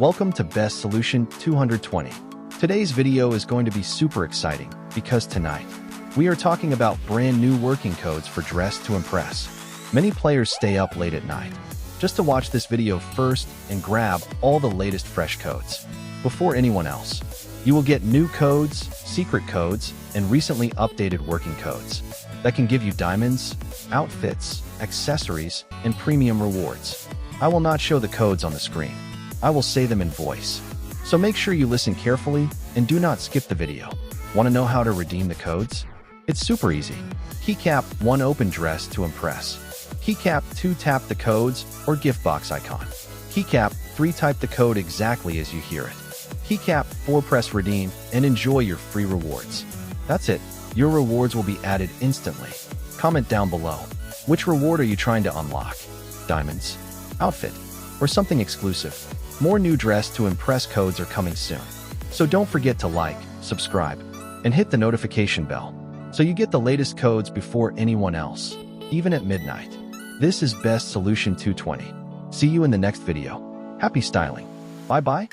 Welcome to Best Solution 220. Today's video is going to be super exciting because tonight, we are talking about brand new working codes for Dress to Impress. Many players stay up late at night just to watch this video first and grab all the latest fresh codes before anyone else. You will get new codes, secret codes, and recently updated working codes that can give you diamonds, outfits, accessories, and premium rewards. I will not show the codes on the screen. I will say them in voice. So make sure you listen carefully and do not skip the video. Want to know how to redeem the codes? It's super easy. Keycap 1, open Dress to Impress. Keycap 2, tap the codes or gift box icon. Keycap 3, type the code exactly as you hear it. Keycap 4, press redeem and enjoy your free rewards. That's it. Your rewards will be added instantly. Comment down below. Which reward are you trying to unlock? Diamonds, outfit, or something exclusive? More new Dress to Impress codes are coming soon. So don't forget to like, subscribe, and hit the notification bell so you get the latest codes before anyone else, even at midnight. This is Best Solution 220. See you in the next video. Happy styling. Bye-bye.